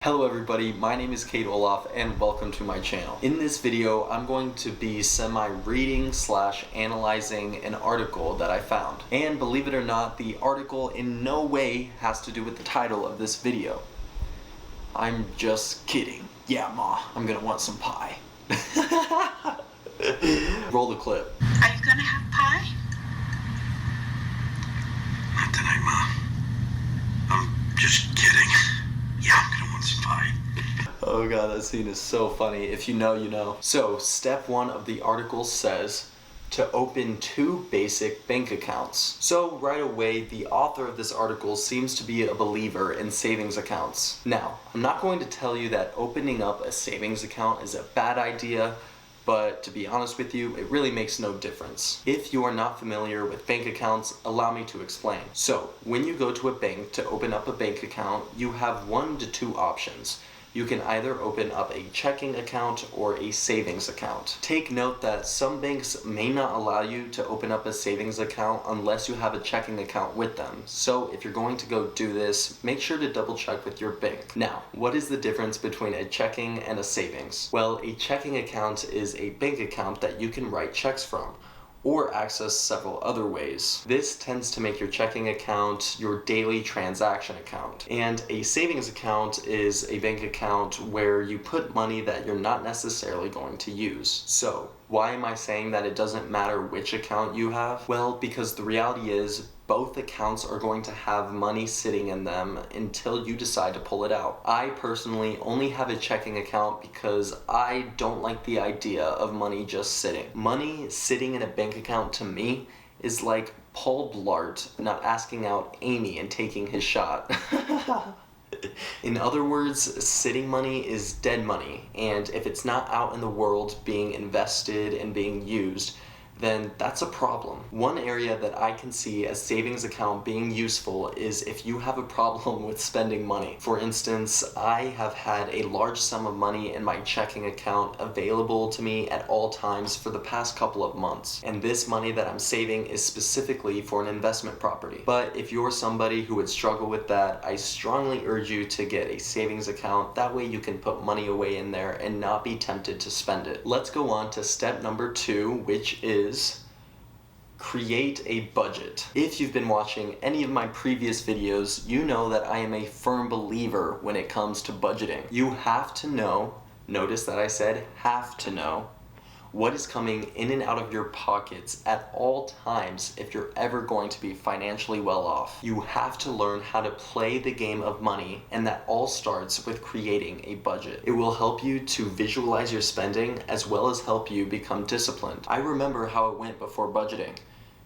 Hello everybody, my name is Kate Olaf and welcome to my channel. In this video, I'm going to be semi-reading / analyzing an article that I found. And believe it or not, the article in no way has to do with the title of this video. I'm just kidding. Yeah, Ma, I'm gonna want some pie. Roll the clip. Are you gonna have pie? Not tonight, Ma. I'm just kidding. Yeah, I'm gonna want some pie. Oh god, that scene is so funny. If you know, you know. So, step 1 of the article says to open 2 basic bank accounts. So, right away, the author of this article seems to be a believer in savings accounts. Now, I'm not going to tell you that opening up a savings account is a bad idea, but to be honest with you, it really makes no difference. If you are not familiar with bank accounts, allow me to explain. So, when you go to a bank to open up a bank account, you have 1 to 2 options. You can either open up a checking account or a savings account. Take note that some banks may not allow you to open up a savings account unless you have a checking account with them. So if you're going to go do this, make sure to double check with your bank. Now, what is the difference between a checking and a savings? Well, a checking account is a bank account that you can write checks from, or access several other ways. This tends to make your checking account your daily transaction account. And a savings account is a bank account where you put money that you're not necessarily going to use. So, why am I saying that it doesn't matter which account you have? Well, because the reality is both accounts are going to have money sitting in them until you decide to pull it out. I personally only have a checking account because I don't like the idea of money just sitting. Money sitting in a bank account to me is like Paul Blart not asking out Amy and taking his shot. In other words, sitting money is dead money, and if it's not out in the world being invested and being used, then that's a problem. One area that I can see a savings account being useful is if you have a problem with spending money. For instance, I have had a large sum of money in my checking account available to me at all times for the past couple of months. And this money that I'm saving is specifically for an investment property. But if you're somebody who would struggle with that, I strongly urge you to get a savings account. That way you can put money away in there and not be tempted to spend it. Let's go on to step number 2, which is create a budget. If you've been watching any of my previous videos, you know that I am a firm believer when it comes to budgeting. You have to know, notice that I said have to know, what is coming in and out of your pockets at all times if you're ever going to be financially well off. You have to learn how to play the game of money, and that all starts with creating a budget. It will help you to visualize your spending as well as help you become disciplined. I remember how it went before budgeting.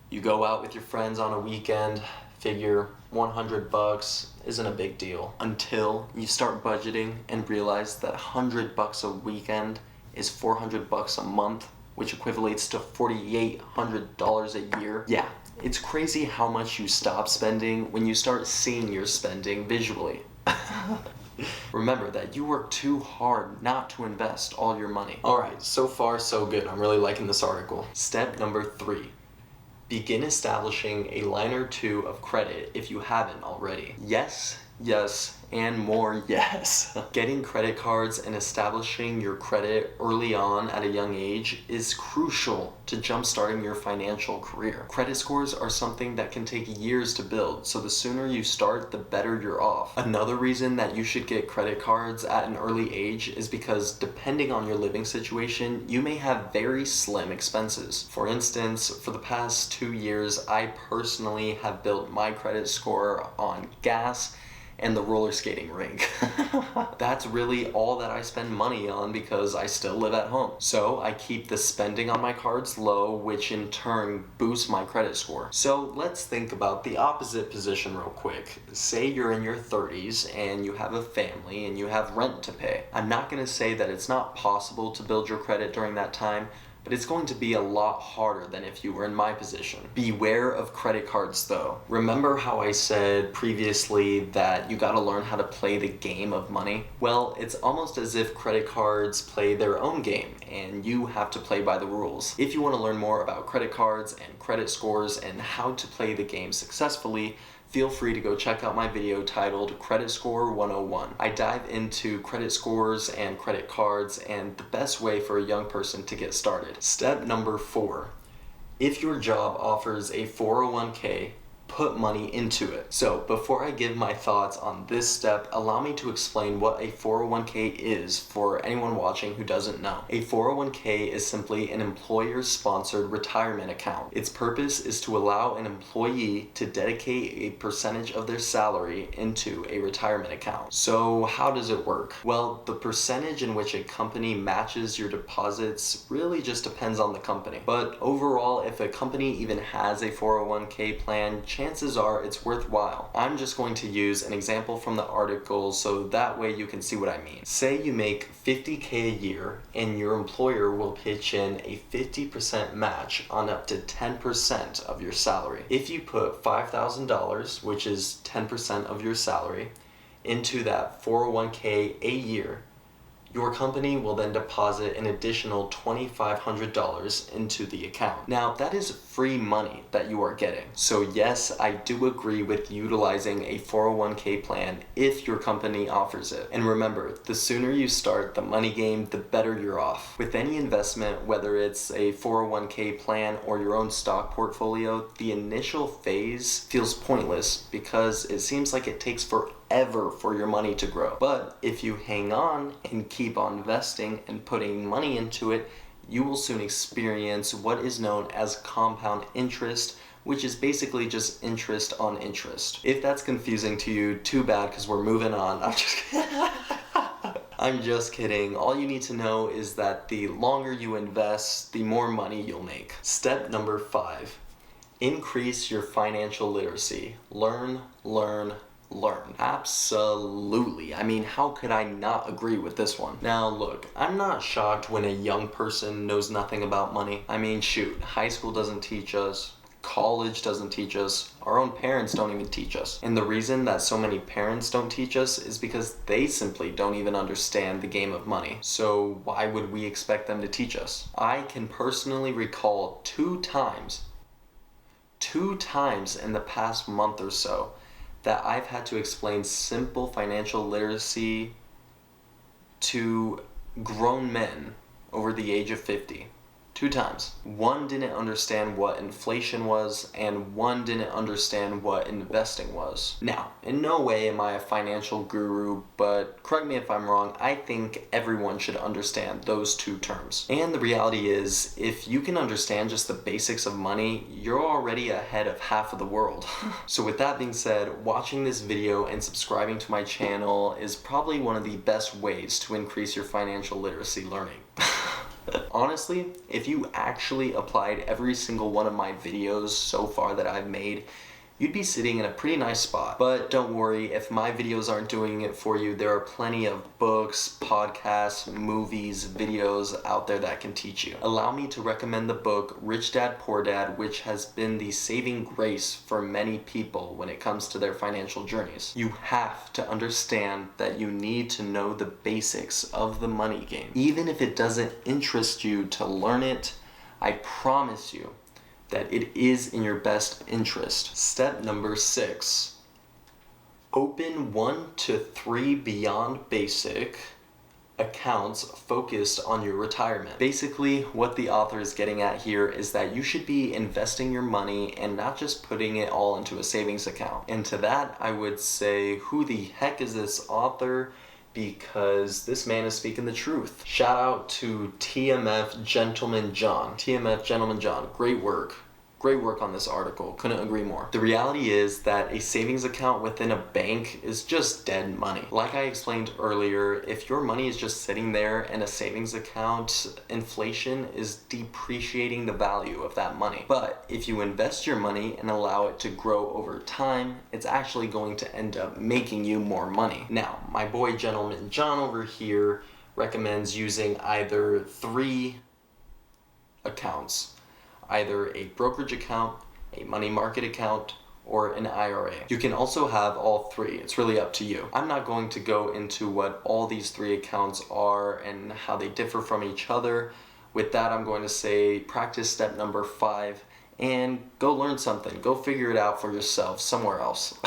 You go out with your friends on a weekend, figure $100 isn't a big deal, until you start budgeting and realize that $100 a weekend is $400 a month, which equivalates to $4,800 a year. Yeah, it's crazy how much you stop spending when you start seeing your spending visually. Remember that you work too hard not to invest all your money. Alright, so far so good. I'm really liking this article. Step number 3. Begin establishing a line or 2 of credit if you haven't already. Yes, yes, and more yes. Getting credit cards and establishing your credit early on at a young age is crucial to jumpstarting your financial career. Credit scores are something that can take years to build, so the sooner you start, the better you're off. Another reason that you should get credit cards at an early age is because depending on your living situation, you may have very slim expenses. For instance, for the past 2 years, I personally have built my credit score on gas and the roller skating rink. That's really all that I spend money on because I still live at home. So I keep the spending on my cards low, which in turn boosts my credit score. So let's think about the opposite position real quick. Say you're in your 30s and you have a family and you have rent to pay. I'm not gonna say that it's not possible to build your credit during that time, but it's going to be a lot harder than if you were in my position. Beware of credit cards though. Remember how I said previously that you gotta learn how to play the game of money? Well, it's almost as if credit cards play their own game and you have to play by the rules. If you want to learn more about credit cards and credit scores and how to play the game successfully, feel free to go check out my video titled Credit Score 101. I dive into credit scores and credit cards and the best way for a young person to get started. Step number 4. If your job offers a 401k, put money into it. So before I give my thoughts on this step, allow me to explain what a 401k is for anyone watching who doesn't know. A 401k is simply an employer-sponsored retirement account. Its purpose is to allow an employee to dedicate a percentage of their salary into a retirement account. So how does it work? Well, the percentage in which a company matches your deposits really just depends on the company. But overall, if a company even has a 401k plan, chances are it's worthwhile. I'm just going to use an example from the article so that way you can see what I mean. Say you make $50K a year and your employer will pitch in a 50% match on up to 10% of your salary. If you put $5,000, which is 10% of your salary, into that 401k a year, your company will then deposit an additional $2,500 into the account. Now, that is free money that you are getting. So yes, I do agree with utilizing a 401k plan if your company offers it. And remember, the sooner you start the money game, the better you're off. With any investment, whether it's a 401k plan or your own stock portfolio, the initial phase feels pointless because it seems like it takes forever for your money to grow. But if you hang on and keep on investing and putting money into it, you will soon experience what is known as compound interest, which is basically just interest on interest. If that's confusing to you, too bad, because we're moving on. I'm just kidding. All you need to know is that the longer you invest, the more money you'll make. Step number 5. Increase your financial literacy. Learn. Absolutely. I mean, how could I not agree with this one? Now look, I'm not shocked when a young person knows nothing about money. I mean, shoot, high school doesn't teach us, college doesn't teach us, our own parents don't even teach us. And the reason that so many parents don't teach us is because they simply don't even understand the game of money. So why would we expect them to teach us? I can personally recall two times in the past month or so that I've had to explain simple financial literacy to grown men over the age of 50. 2 times. One didn't understand what inflation was, and one didn't understand what investing was. Now, in no way am I a financial guru, but correct me if I'm wrong, I think everyone should understand those 2 terms. And the reality is, if you can understand just the basics of money, you're already ahead of half of the world. So with that being said, watching this video and subscribing to my channel is probably one of the best ways to increase your financial literacy learning. Honestly, if you actually applied every single one of my videos so far that I've made, you'd be sitting in a pretty nice spot. But don't worry, if my videos aren't doing it for you, there are plenty of books, podcasts, movies, videos out there that can teach you. Allow me to recommend the book Rich Dad Poor Dad, which has been the saving grace for many people when it comes to their financial journeys. You have to understand that you need to know the basics of the money game. Even if it doesn't interest you to learn it, I promise you that it is in your best interest. Step number 6. Open 1 to 3 beyond basic accounts focused on your retirement. Basically, what the author is getting at here is that you should be investing your money and not just putting it all into a savings account. And to that, I would say, who the heck is this author? Because this man is speaking the truth. Shout out to TMF Gentleman John. TMF Gentleman John, great work. Great work on this article. Couldn't agree more. The reality is that a savings account within a bank is just dead money. Like I explained earlier, if your money is just sitting there in a savings account, inflation is depreciating the value of that money. But if you invest your money and allow it to grow over time, it's actually going to end up making you more money. Now, my boy Gentleman John over here recommends using either 3 accounts. Either a brokerage account, a money market account, or an IRA. You can also have all 3. It's really up to you. I'm not going to go into what all these 3 accounts are and how they differ from each other. With that, I'm going to say practice step number 5 and go learn something. Go figure it out for yourself somewhere else.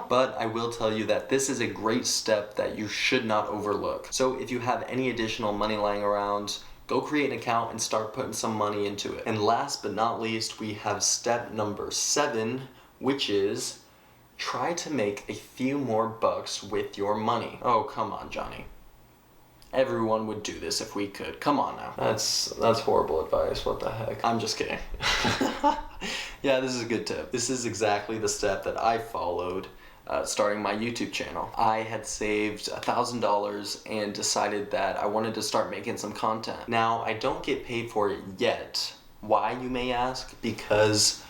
But I will tell you that this is a great step that you should not overlook. So if you have any additional money lying around, go create an account and start putting some money into it. And last but not least, we have step number 7, which is try to make a few more bucks with your money. Oh, come on, Johnny. Everyone would do this if we could. Come on now. That's horrible advice. What the heck? I'm just kidding. Yeah, this is a good tip. This is exactly the step that I followed starting my YouTube channel. I had saved $1,000 and decided that I wanted to start making some content. Now, I don't get paid for it yet. Why, you may ask? Because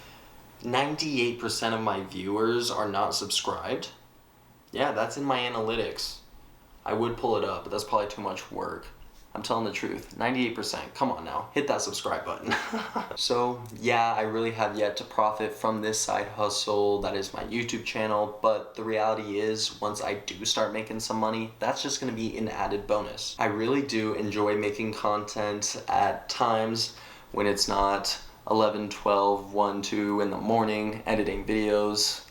98% of my viewers are not subscribed. Yeah, that's in my analytics. I would pull it up, but that's probably too much work. I'm telling the truth. 98%. Come on now. Hit that subscribe button. So, yeah, I really have yet to profit from this side hustle that is my YouTube channel, but the reality is, once I do start making some money, that's just going to be an added bonus. I really do enjoy making content at times when it's not 11, 12, 1, 2 in the morning, editing videos.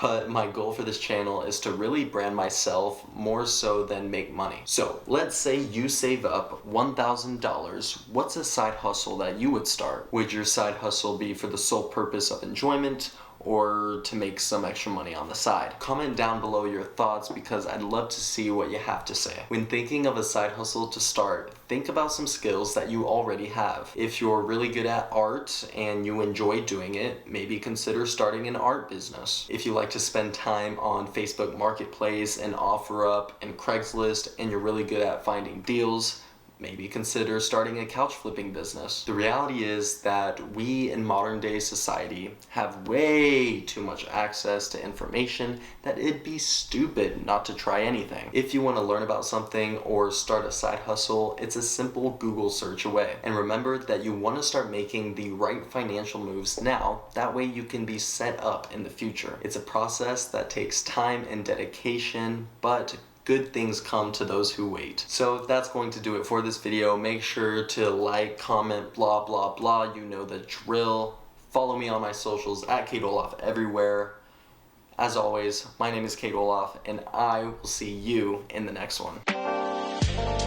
But my goal for this channel is to really brand myself more so than make money. So let's say you save up $1,000. What's a side hustle that you would start? Would your side hustle be for the sole purpose of enjoyment, or to make some extra money on the side? Comment down below your thoughts because I'd love to see what you have to say. When thinking of a side hustle to start, think about some skills that you already have. If you're really good at art and you enjoy doing it, maybe consider starting an art business. If you like to spend time on Facebook Marketplace and OfferUp and Craigslist and you're really good at finding deals, maybe consider starting a couch flipping business. The reality is that we in modern day society have way too much access to information that it'd be stupid not to try anything. If you want to learn about something or start a side hustle, it's a simple Google search away. And remember that you want to start making the right financial moves now, that way you can be set up in the future. It's a process that takes time and dedication, but good things come to those who wait. So that's going to do it for this video. Make sure to like, comment, blah, blah, blah. You know the drill. Follow me on my socials at Kate Olaf everywhere. As always, my name is Kate Olaf, and I will see you in the next one.